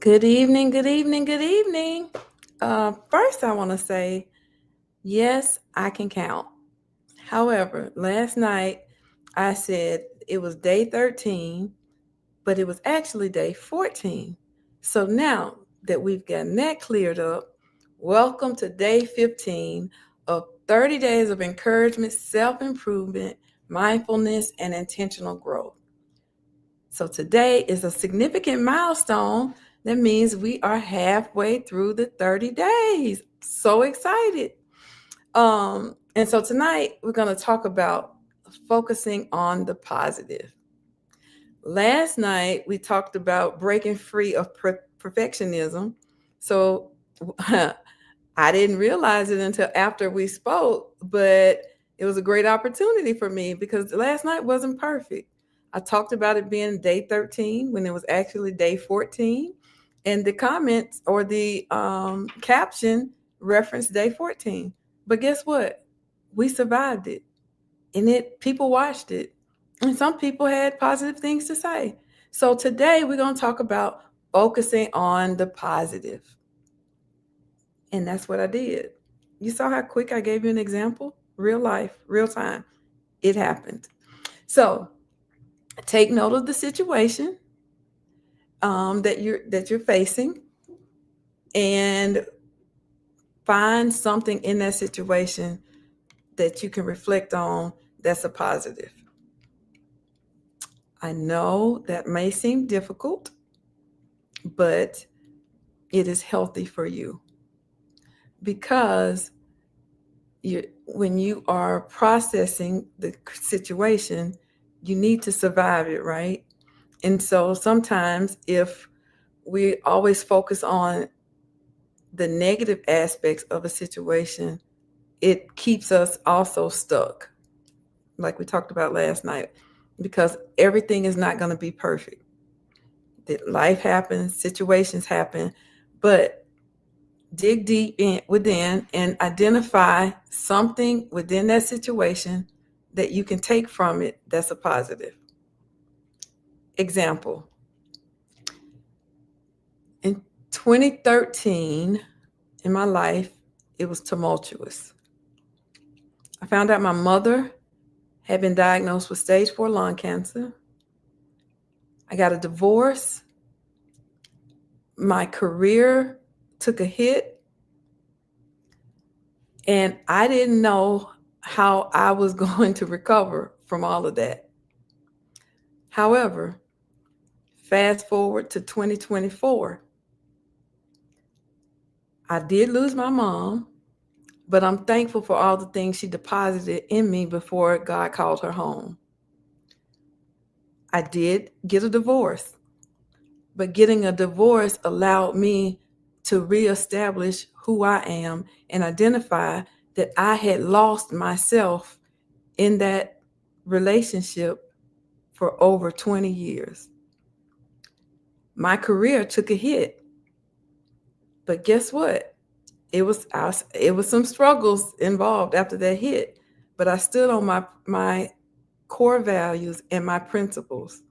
Good evening, good evening, good evening. First, I want to say, yes, I can count. However, last night I said it was day 13, but it was actually day 14. So now that we've gotten that cleared up, welcome to day 15 of 30 days of encouragement, self improvement, mindfulness, and intentional growth. So today is a significant milestone. That means we are halfway through the 30 days. So excited. And so tonight we're going to talk about focusing on the positive. Last night we talked about breaking free of perfectionism. So I didn't realize it until after we spoke, but it was a great opportunity for me because last night wasn't perfect. I talked about it being day 13 when it was actually day 14. And the comments or the caption referenced day 14. But guess what? We survived it. And people watched it. And some people had positive things to say. So today we're going to talk about focusing on the positive. And that's what I did. You saw how quick I gave you an example? Real life, real time. It happened. So take note of the situation that you're facing, and find something in that situation that you can reflect on that's a positive. I know that may seem difficult, but it is healthy for you because when you are processing the situation, you need to survive it, right? And so sometimes if we always focus on the negative aspects of a situation, it keeps us also stuck, like we talked about last night, because everything is not going to be perfect. That life happens, situations happen, but dig deep within and identify something within that situation that you can take from it that's a positive. Example, in 2013, in my life, it was tumultuous. I found out my mother had been diagnosed with stage 4 lung cancer. I got a divorce. My career took a hit. And I didn't know how I was going to recover from all of that. However, fast forward to 2024, I did lose my mom, but I'm thankful for all the things she deposited in me before God called her home. I did get a divorce, but getting a divorce allowed me to reestablish who I am and identify that I had lost myself in that relationship for over 20 years. My career took a hit, but guess what? It was some struggles involved after that hit, but I stood on my core values and my principles.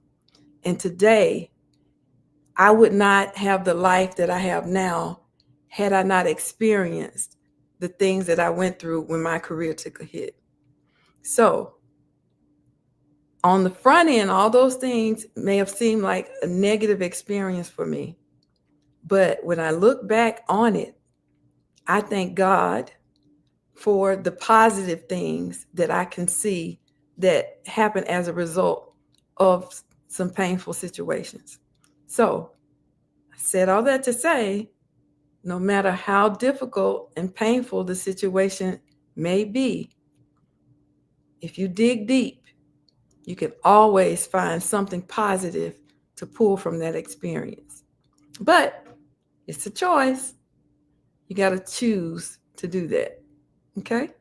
And today, I would not have the life that I have now had I not experienced the things that I went through when my career took a hit. So, on the front end, all those things may have seemed like a negative experience for me. But when I look back on it, I thank God for the positive things that I can see that happen as a result of some painful situations. So I said all that to say, no matter how difficult and painful the situation may be, if you dig deep, you can always find something positive to pull from that experience. But it's a choice. You got to choose to do that. Okay?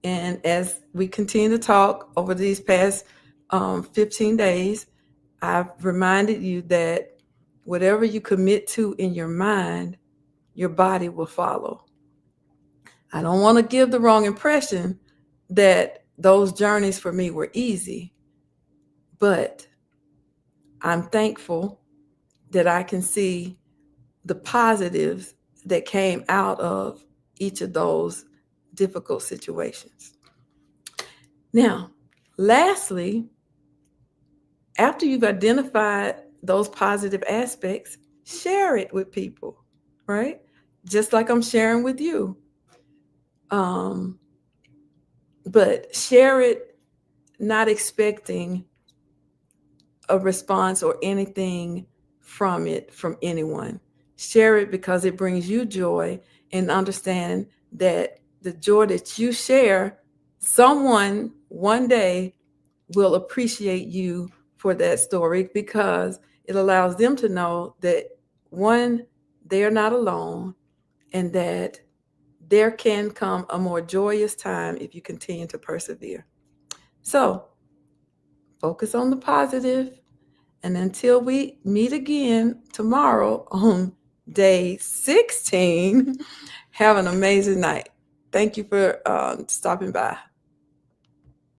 And as we continue to talk over these past 15 days, I've reminded you that whatever you commit to in your mind, your body will follow. I don't want to give the wrong impression that those journeys for me were easy, but I'm thankful that I can see the positives that came out of each of those difficult situations. Now, lastly, after you've identified those positive aspects, share it with people, right? Just like I'm sharing with you. But share it not expecting a response or anything from it from anyone. Share it because it brings you joy, and understand that the joy that you share, someone one day will appreciate you for that story, because it allows them to know that, one, they're not alone, and that there can come a more joyous time if you continue to persevere. So focus on the positive. And until we meet again tomorrow on day 16, have an amazing night. Thank you for stopping by.